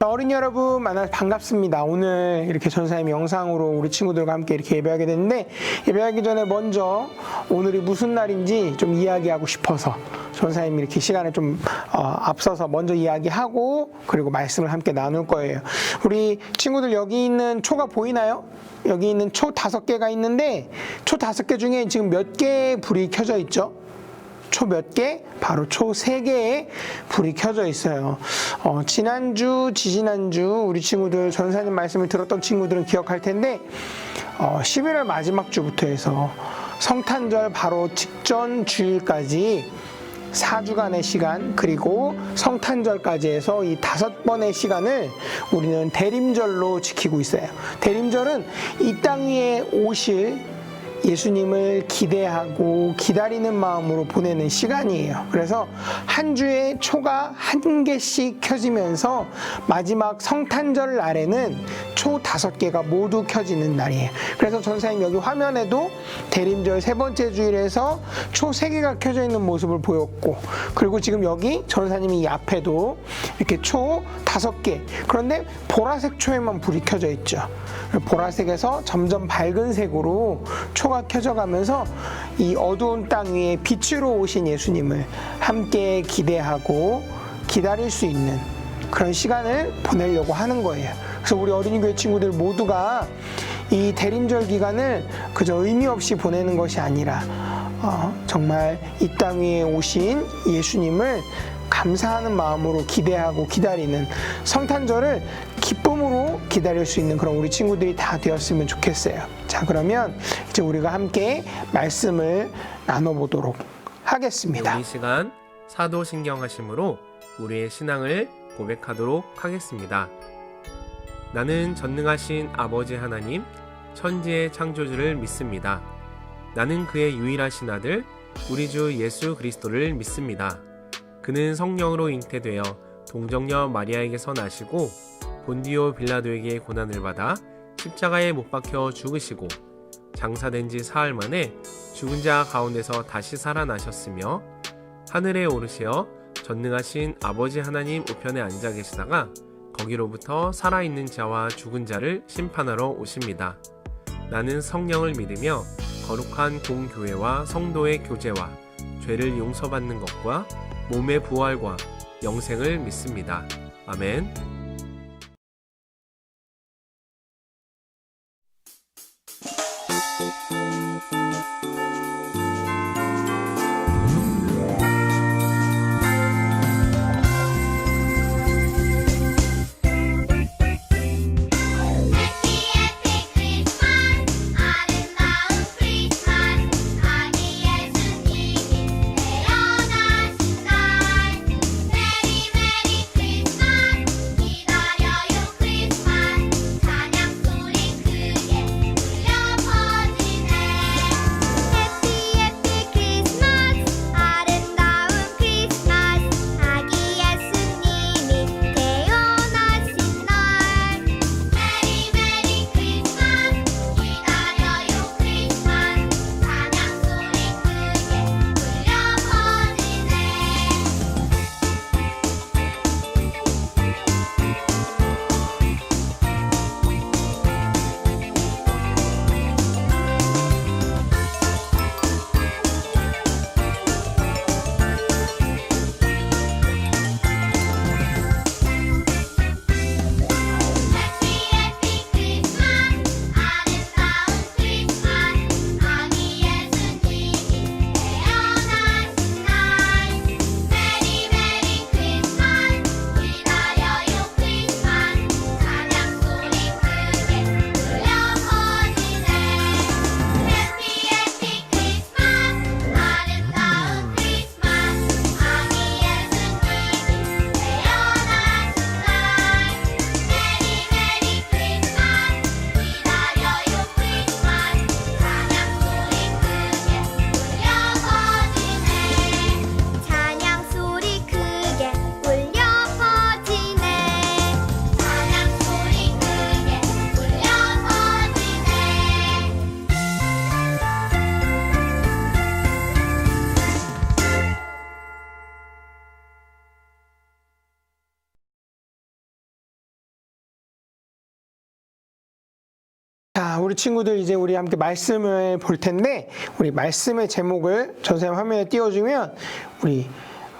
어린이 여러분 만나서 반갑습니다. 오늘 이렇게 전사님 영상으로 우리 친구들과 함께 이렇게 예배하게 됐는데, 예배하기 전에 먼저 오늘이 무슨 날인지 좀 이야기하고 싶어서 전사님이 이렇게 시간을 좀 앞서서 먼저 이야기하고 그리고 말씀을 함께 나눌 거예요. 우리 친구들 여기 있는 초가 보이나요? 여기 있는 초 5개가 있는데 초 5개 중에 지금 몇 개의 불이 켜져 있죠? 초 몇 개? 바로 초 3개의 불이 켜져 있어요. 지난주, 지지난주 우리 친구들 전사님 말씀을 들었던 친구들은 기억할 텐데 11월 마지막 주부터 해서 성탄절 바로 직전 주일까지 4주간의 시간, 그리고 성탄절까지 해서 이 5번의 시간을 우리는 대림절로 지키고 있어요. 대림절은 이 땅 위에 오실 예수님을 기대하고 기다리는 마음으로 보내는 시간이에요. 그래서 한 주에 초가 한 개씩 켜지면서 마지막 성탄절 날에는 초 5개가 모두 켜지는 날이에요. 그래서 전사님 여기 화면에도 대림절 3번째 주일에서 초 3개가 켜져 있는 모습을 보였고, 그리고 지금 여기 전사님이 이 앞에도 이렇게 초 5개, 그런데 보라색 초에만 불이 켜져 있죠. 보라색에서 점점 밝은 색으로 초가 켜져가면서 이 어두운 땅 위에 빛으로 오신 예수님을 함께 기대하고 기다릴 수 있는 그런 시간을 보내려고 하는 거예요. 그래서 우리 어린이교회 친구들 모두가 이 대림절 기간을 그저 의미 없이 보내는 것이 아니라 정말 이 땅 위에 오신 예수님을 감사하는 마음으로 기대하고 기다리는 성탄절을 기쁨으로 기다릴 수 있는 그런 우리 친구들이 다 되었으면 좋겠어요. 자, 그러면 이제 우리가 함께 말씀을 나눠보도록 하겠습니다. 이 시간 사도신경하심으로 우리의 신앙을 고백하도록 하겠습니다. 나는 전능하신 아버지 하나님, 천지의 창조주를 믿습니다. 나는 그의 유일하신 아들, 우리 주 예수 그리스도를 믿습니다. 그는 성령으로 잉태되어 동정녀 마리아에게서 나시고 본디오 빌라도에게 고난을 받아 십자가에 못 박혀 죽으시고 장사된 지 사흘 만에 죽은 자 가운데서 다시 살아나셨으며 하늘에 오르시어 전능하신 아버지 하나님 우편에 앉아 계시다가 거기로부터 살아있는 자와 죽은 자를 심판하러 오십니다. 나는 성령을 믿으며 거룩한 공교회와 성도의 교제와 죄를 용서받는 것과 몸의 부활과 영생을 믿습니다. 아멘. 메리 메리 크리스마스. 자, 우리 친구들 이제 우리 함께 말씀을 볼 텐데 우리 말씀의 제목을 전선생님 화면에 띄워주면 우리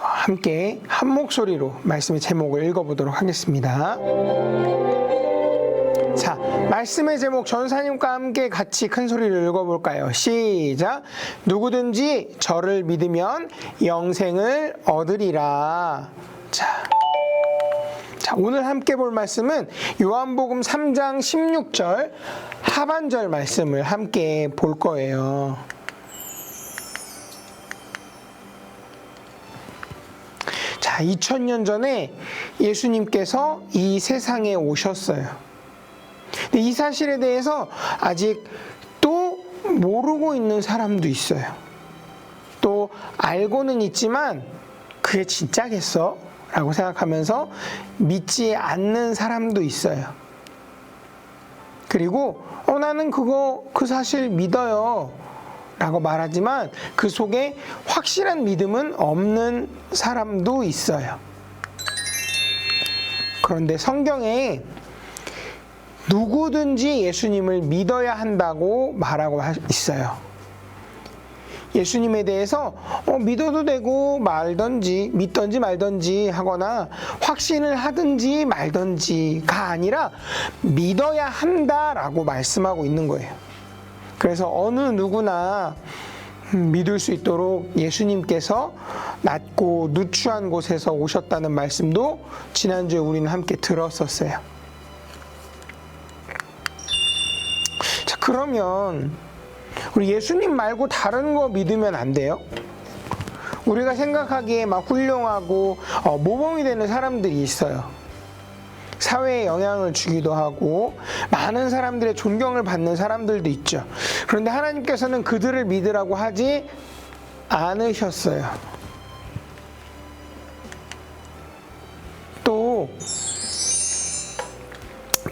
함께 한 목소리로 말씀의 제목을 읽어보도록 하겠습니다. 자, 말씀의 제목 전사님과 함께 같이 큰 소리를 읽어볼까요? 시작! 누구든지 저를 믿으면 영생을 얻으리라. 자, 오늘 함께 볼 말씀은 요한복음 3장 16절 하반절 말씀을 함께 볼 거예요. 자, 2000년 전에 예수님께서 이 세상에 오셨어요. 근데 이 사실에 대해서 아직 또 모르고 있는 사람도 있어요. 또 알고는 있지만 그게 진짜겠어? 라고 생각하면서 믿지 않는 사람도 있어요. 그리고 나는 그 사실 믿어요 라고 말하지만 그 속에 확실한 믿음은 없는 사람도 있어요. 그런데 성경에 누구든지 예수님을 믿어야 한다고 말하고 있어요. 예수님에 대해서 믿어도 되고 믿던지 말던지 하거나 확신을 하든지 말던지가 아니라 믿어야 한다라고 말씀하고 있는 거예요. 그래서 어느 누구나 믿을 수 있도록 예수님께서 낮고 누추한 곳에서 오셨다는 말씀도 지난주에 우리는 함께 들었었어요. 자, 그러면 우리 예수님 말고 다른 거 믿으면 안 돼요? 우리가 생각하기에 막 훌륭하고 모범이 되는 사람들이 있어요. 사회에 영향을 주기도 하고 많은 사람들의 존경을 받는 사람들도 있죠. 그런데 하나님께서는 그들을 믿으라고 하지 않으셨어요. 또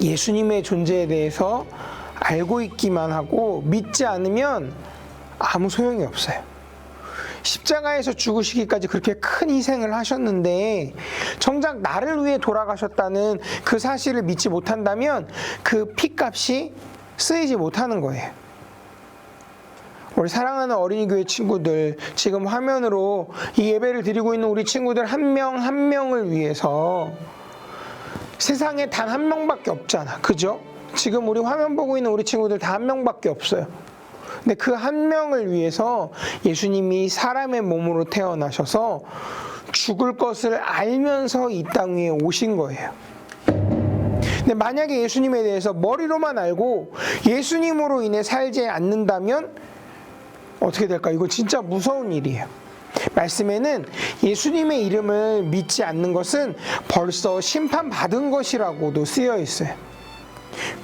예수님의 존재에 대해서 알고 있기만 하고 믿지 않으면 아무 소용이 없어요. 십자가에서 죽으시기까지 그렇게 큰 희생을 하셨는데 정작 나를 위해 돌아가셨다는 그 사실을 믿지 못한다면 그 피값이 쓰이지 못하는 거예요. 우리 사랑하는 어린이교회 친구들, 지금 화면으로 이 예배를 드리고 있는 우리 친구들 한 명 한 명을 위해서 세상에 단 한 명밖에 없잖아. 그죠? 지금 우리 화면 보고 있는 우리 친구들 다 한 명밖에 없어요. 근데 그 한 명을 위해서 예수님이 사람의 몸으로 태어나셔서 죽을 것을 알면서 이 땅 위에 오신 거예요. 근데 만약에 예수님에 대해서 머리로만 알고 예수님으로 인해 살지 않는다면 어떻게 될까? 이거 진짜 무서운 일이에요. 말씀에는 예수님의 이름을 믿지 않는 것은 벌써 심판받은 것이라고도 쓰여 있어요.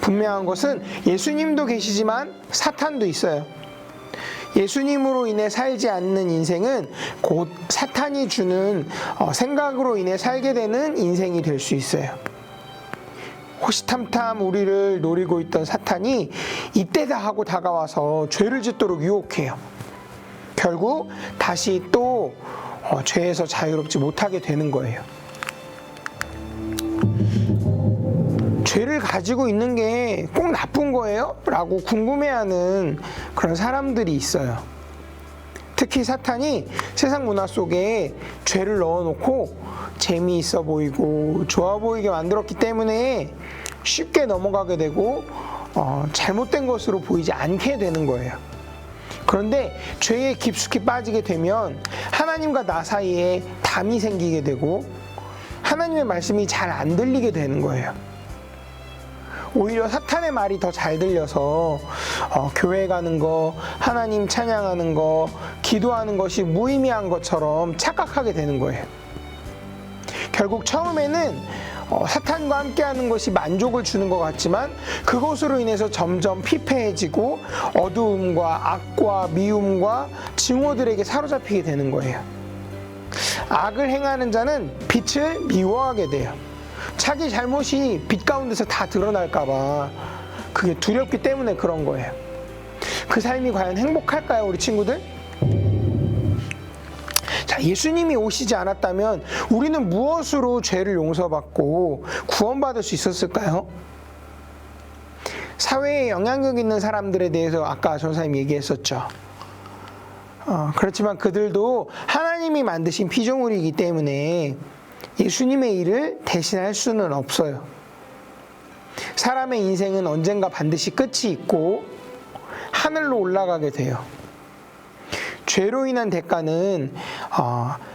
분명한 것은 예수님도 계시지만 사탄도 있어요. 예수님으로 인해 살지 않는 인생은 곧 사탄이 주는 생각으로 인해 살게 되는 인생이 될 수 있어요. 호시탐탐 우리를 노리고 있던 사탄이 이때다 하고 다가와서 죄를 짓도록 유혹해요. 결국 다시 또 죄에서 자유롭지 못하게 되는 거예요. 죄를 가지고 있는 게 꼭 나쁜 거예요? 라고 궁금해하는 그런 사람들이 있어요. 특히 사탄이 세상 문화 속에 죄를 넣어놓고 재미있어 보이고 좋아 보이게 만들었기 때문에 쉽게 넘어가게 되고 잘못된 것으로 보이지 않게 되는 거예요. 그런데 죄에 깊숙이 빠지게 되면 하나님과 나 사이에 담이 생기게 되고 하나님의 말씀이 잘 안 들리게 되는 거예요. 오히려 사탄의 말이 더 잘 들려서 교회 가는 거, 하나님 찬양하는 거, 기도하는 것이 무의미한 것처럼 착각하게 되는 거예요. 결국 처음에는 사탄과 함께하는 것이 만족을 주는 것 같지만 그것으로 인해서 점점 피폐해지고 어두움과 악과 미움과 증오들에게 사로잡히게 되는 거예요. 악을 행하는 자는 빛을 미워하게 돼요. 자기 잘못이 빛 가운데서 다 드러날까봐 그게 두렵기 때문에 그런 거예요. 그 삶이 과연 행복할까요, 우리 친구들? 자, 예수님이 오시지 않았다면 우리는 무엇으로 죄를 용서받고 구원받을 수 있었을까요? 사회에 영향력 있는 사람들에 대해서 아까 전사님이 얘기했었죠. 그렇지만 그들도 하나님이 만드신 피조물이기 때문에 예수님의 일을 대신할 수는 없어요. 사람의 인생은 언젠가 반드시 끝이 있고 하늘로 올라가게 돼요. 죄로 인한 대가는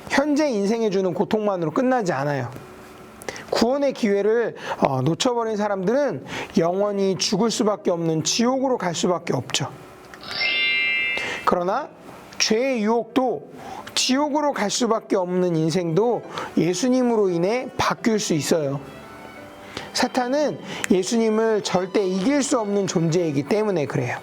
현재 인생에 주는 고통만으로 끝나지 않아요. 구원의 기회를 놓쳐버린 사람들은 영원히 죽을 수밖에 없는 지옥으로 갈 수밖에 없죠. 그러나 죄의 유혹도 지옥으로 갈 수밖에 없는 인생도 예수님으로 인해 바뀔 수 있어요. 사탄은 예수님을 절대 이길 수 없는 존재이기 때문에 그래요.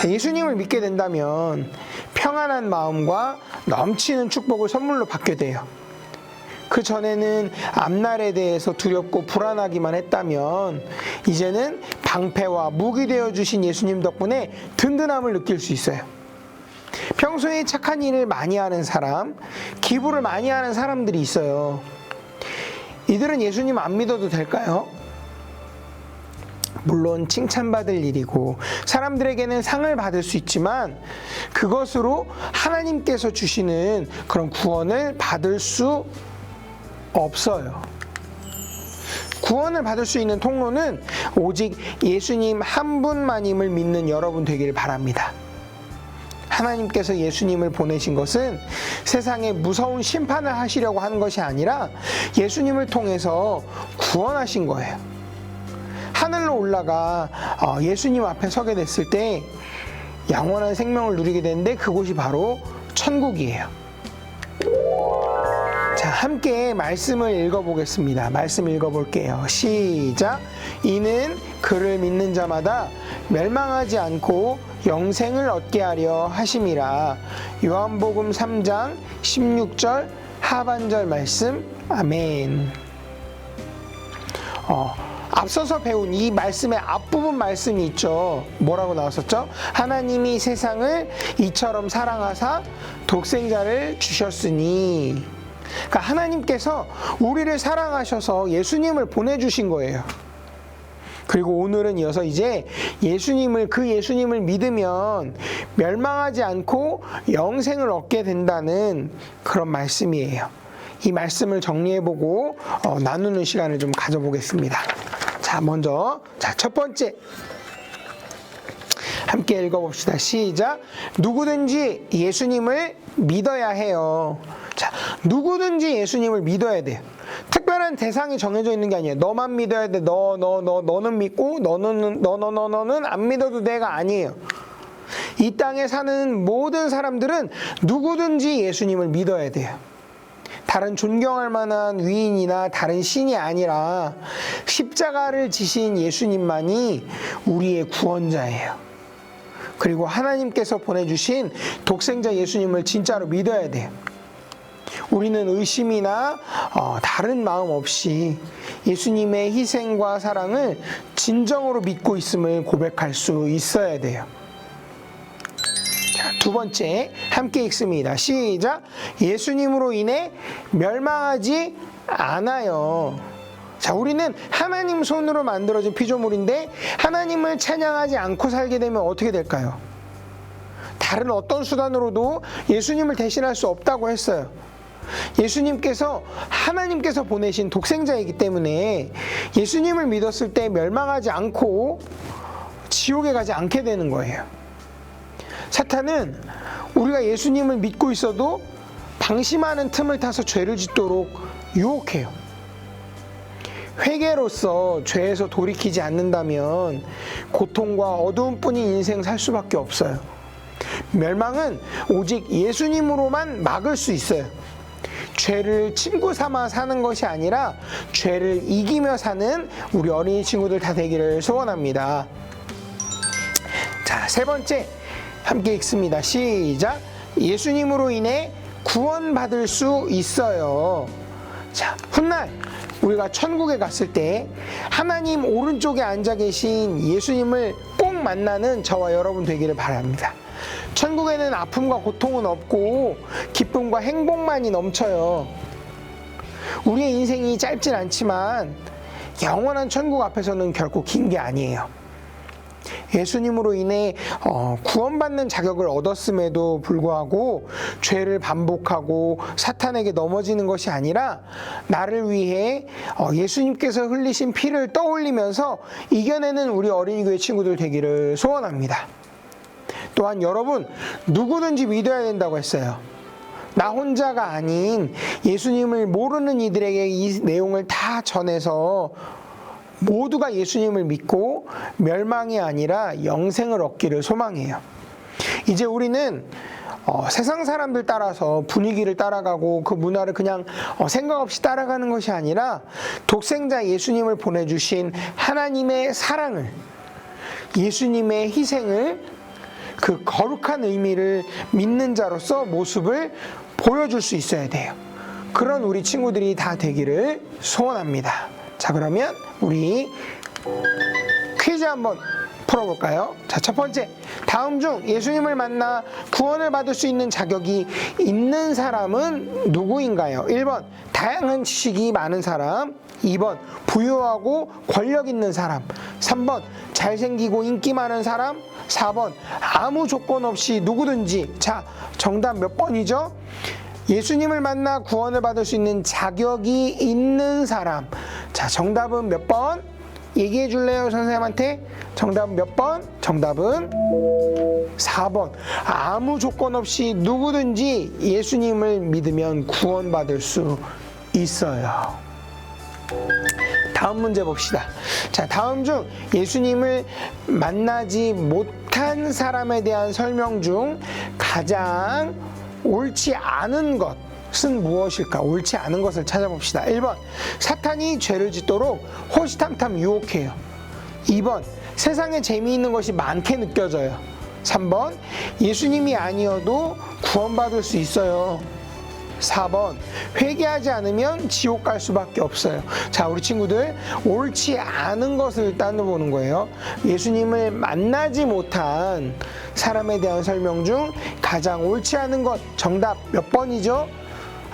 자, 예수님을 믿게 된다면 평안한 마음과 넘치는 축복을 선물로 받게 돼요. 그 전에는 앞날에 대해서 두렵고 불안하기만 했다면 이제는 방패와 무기 되어 주신 예수님 덕분에 든든함을 느낄 수 있어요. 평소에 착한 일을 많이 하는 사람, 기부를 많이 하는 사람들이 있어요. 이들은 예수님 안 믿어도 될까요? 물론 칭찬받을 일이고 사람들에게는 상을 받을 수 있지만 그것으로 하나님께서 주시는 그런 구원을 받을 수 없어요. 구원을 받을 수 있는 통로는 오직 예수님 한 분만임을 믿는 여러분 되기를 바랍니다. 하나님께서 예수님을 보내신 것은 세상에 무서운 심판을 하시려고 하는 것이 아니라 예수님을 통해서 구원하신 거예요. 하늘로 올라가 예수님 앞에 서게 됐을 때 영원한 생명을 누리게 되는데 그곳이 바로 천국이에요. 자, 함께 말씀을 읽어보겠습니다. 말씀 읽어볼게요. 시작. 이는 그를 믿는 자마다 멸망하지 않고 영생을 얻게 하려 하심이라. 요한복음 3장 16절 하반절 말씀. 아멘. 앞서서 배운 이 말씀의 앞부분 말씀이 있죠. 뭐라고 나왔었죠? 하나님이 세상을 이처럼 사랑하사 독생자를 주셨으니. 그러니까 하나님께서 우리를 사랑하셔서 예수님을 보내주신 거예요. 그리고 오늘은 이어서 이제 그 예수님을 믿으면 멸망하지 않고 영생을 얻게 된다는 그런 말씀이에요. 이 말씀을 정리해보고 나누는 시간을 좀 가져보겠습니다. 자, 먼저 첫 번째 함께 읽어봅시다. 시작. 누구든지 예수님을 믿어야 해요. 자, 누구든지 예수님을 믿어야 돼요. 특별한 대상이 정해져 있는 게 아니에요. 너만 믿어야 돼. 너는 믿고 너는 안 믿어도 돼가 아니에요. 이 땅에 사는 모든 사람들은 누구든지 예수님을 믿어야 돼요. 다른 존경할 만한 위인이나 다른 신이 아니라 십자가를 지신 예수님만이 우리의 구원자예요. 그리고 하나님께서 보내주신 독생자 예수님을 진짜로 믿어야 돼요. 우리는 의심이나 다른 마음 없이 예수님의 희생과 사랑을 진정으로 믿고 있음을 고백할 수 있어야 돼요. 자, 두 번째 함께 읽습니다. 시작. 예수님으로 인해 멸망하지 않아요. 자, 우리는 하나님 손으로 만들어진 피조물인데 하나님을 찬양하지 않고 살게 되면 어떻게 될까요? 다른 어떤 수단으로도 예수님을 대신할 수 없다고 했어요. 예수님께서 하나님께서 보내신 독생자이기 때문에 예수님을 믿었을 때 멸망하지 않고 지옥에 가지 않게 되는 거예요. 사탄은 우리가 예수님을 믿고 있어도 방심하는 틈을 타서 죄를 짓도록 유혹해요. 회개로서 죄에서 돌이키지 않는다면 고통과 어두움뿐인 인생 살 수밖에 없어요. 멸망은 오직 예수님으로만 막을 수 있어요. 죄를 친구 삼아 사는 것이 아니라 죄를 이기며 사는 우리 어린이 친구들 다 되기를 소원합니다. 자, 세 번째 함께 읽습니다. 시작. 예수님으로 인해 구원받을 수 있어요. 자, 훗날 우리가 천국에 갔을 때 하나님 오른쪽에 앉아 계신 예수님을 꼭 만나는 저와 여러분 되기를 바랍니다. 천국에는 아픔과 고통은 없고 기쁨과 행복만이 넘쳐요. 우리의 인생이 짧진 않지만 영원한 천국 앞에서는 결코 긴 게 아니에요. 예수님으로 인해 구원받는 자격을 얻었음에도 불구하고 죄를 반복하고 사탄에게 넘어지는 것이 아니라 나를 위해 예수님께서 흘리신 피를 떠올리면서 이겨내는 우리 어린이교회 친구들 되기를 소원합니다. 또한 여러분, 누구든지 믿어야 된다고 했어요. 나 혼자가 아닌 예수님을 모르는 이들에게 이 내용을 다 전해서 모두가 예수님을 믿고 멸망이 아니라 영생을 얻기를 소망해요. 이제 우리는 세상 사람들 따라서 분위기를 따라가고 그 문화를 그냥 생각 없이 따라가는 것이 아니라 독생자 예수님을 보내주신 하나님의 사랑을, 예수님의 희생을, 그 거룩한 의미를 믿는 자로서 모습을 보여줄 수 있어야 돼요. 그런 우리 친구들이 다 되기를 소원합니다. 자, 그러면 우리 퀴즈 한번 풀어볼까요? 자, 첫 번째, 다음 중 예수님을 만나 구원을 받을 수 있는 자격이 있는 사람은 누구인가요? 1번, 다양한 지식이 많은 사람. 2번, 부유하고 권력 있는 사람. 3번, 잘생기고 인기 많은 사람. 4번, 아무 조건 없이 누구든지. 자, 정답 몇 번이죠? 예수님을 만나 구원을 받을 수 있는 자격이 있는 사람. 자, 정답은 몇 번? 얘기해 줄래요, 선생님한테? 정답은 몇 번? 정답은 4번. 아무 조건 없이 누구든지 예수님을 믿으면 구원받을 수 있어요. 다음 문제 봅시다. 자, 다음 중 예수님을 만나지 못한 사람에 대한 설명 중 가장 옳지 않은 것은 무엇일까? 옳지 않은 것을 찾아봅시다. 1번, 사탄이 죄를 짓도록 호시탐탐 유혹해요. 2번, 세상에 재미있는 것이 많게 느껴져요. 3번, 예수님이 아니어도 구원받을 수 있어요. 4번, 회개하지 않으면 지옥 갈 수밖에 없어요. 자, 우리 친구들, 옳지 않은 것을 따져보는 거예요. 예수님을 만나지 못한 사람에 대한 설명 중 가장 옳지 않은 것, 정답 몇 번이죠?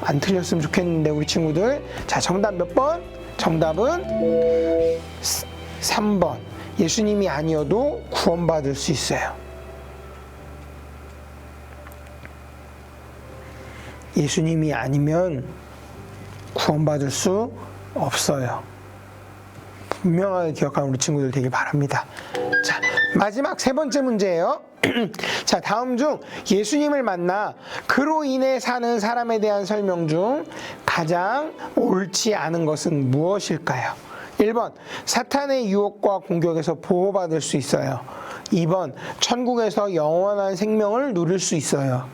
안 틀렸으면 좋겠는데 우리 친구들. 자, 정답 몇 번? 정답은 3번. 예수님이 아니어도 구원받을 수 있어요. 예수님이 아니면 구원받을 수 없어요. 분명하게 기억하는 우리 친구들 되길 바랍니다. 자, 마지막 세 번째 문제예요. 자, 다음 중 예수님을 만나 그로 인해 사는 사람에 대한 설명 중 가장 옳지 않은 것은 무엇일까요? 1번, 사탄의 유혹과 공격에서 보호받을 수 있어요. 2번, 천국에서 영원한 생명을 누릴 수 있어요.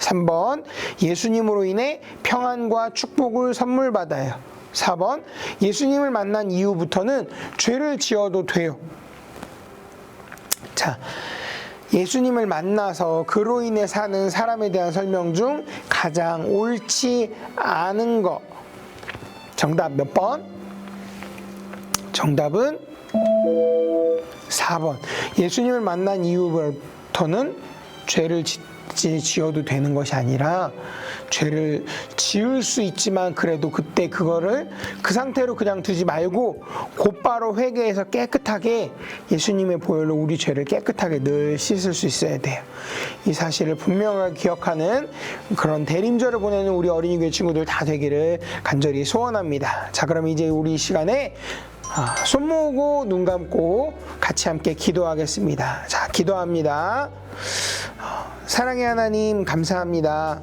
3번, 예수님으로 인해 평안과 축복을 선물 받아요. 4번, 예수님을 만난 이후부터는 죄를 지어도 돼요. 자, 예수님을 만나서 그로 인해 사는 사람에 대한 설명 중 가장 옳지 않은 것. 정답 몇 번? 정답은 4번. 예수님을 만난 이후부터는 죄를 지어도 되는 것이 아니라 죄를 지을 수 있지만 그래도 그때 그거를 그 상태로 그냥 두지 말고 곧바로 회개해서 깨끗하게 예수님의 보혈로 우리 죄를 깨끗하게 늘 씻을 수 있어야 돼요. 이 사실을 분명하게 기억하는 그런 대림절을 보내는 우리 어린이교회 친구들 다 되기를 간절히 소원합니다. 자, 그럼 이제 우리 이 시간에 손 모으고 눈 감고 같이 함께 기도하겠습니다. 자, 기도합니다. 사랑의 하나님, 감사합니다.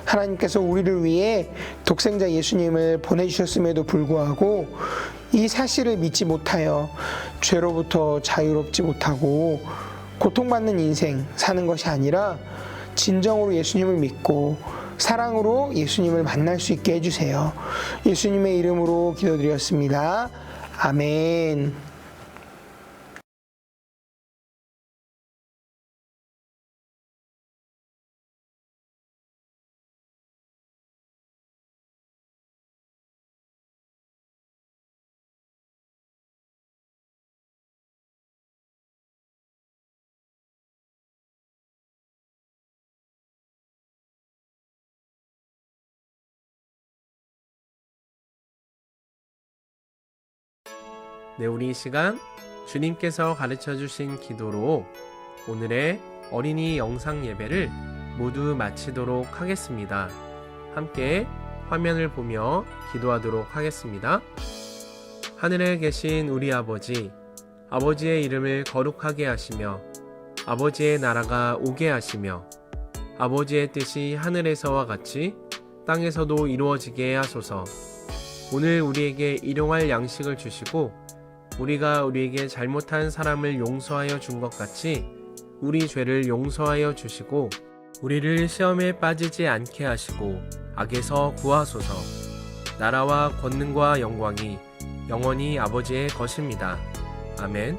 하나님께서 우리를 위해 독생자 예수님을 보내주셨음에도 불구하고 이 사실을 믿지 못하여 죄로부터 자유롭지 못하고 고통받는 인생 사는 것이 아니라 진정으로 예수님을 믿고 사랑으로 예수님을 만날 수 있게 해주세요. 예수님의 이름으로 기도드렸습니다. 아멘. 네, 우리 이 시간 주님께서 가르쳐 주신 기도로 오늘의 어린이 영상 예배를 모두 마치도록 하겠습니다. 함께 화면을 보며 기도하도록 하겠습니다. 하늘에 계신 우리 아버지, 아버지의 이름을 거룩하게 하시며 아버지의 나라가 오게 하시며 아버지의 뜻이 하늘에서와 같이 땅에서도 이루어지게 하소서. 오늘 우리에게 일용할 양식을 주시고 우리가 우리에게 잘못한 사람을 용서하여 준 것 같이 우리 죄를 용서하여 주시고 우리를 시험에 빠지지 않게 하시고 악에서 구하소서. 나라와 권능과 영광이 영원히 아버지의 것입니다. 아멘.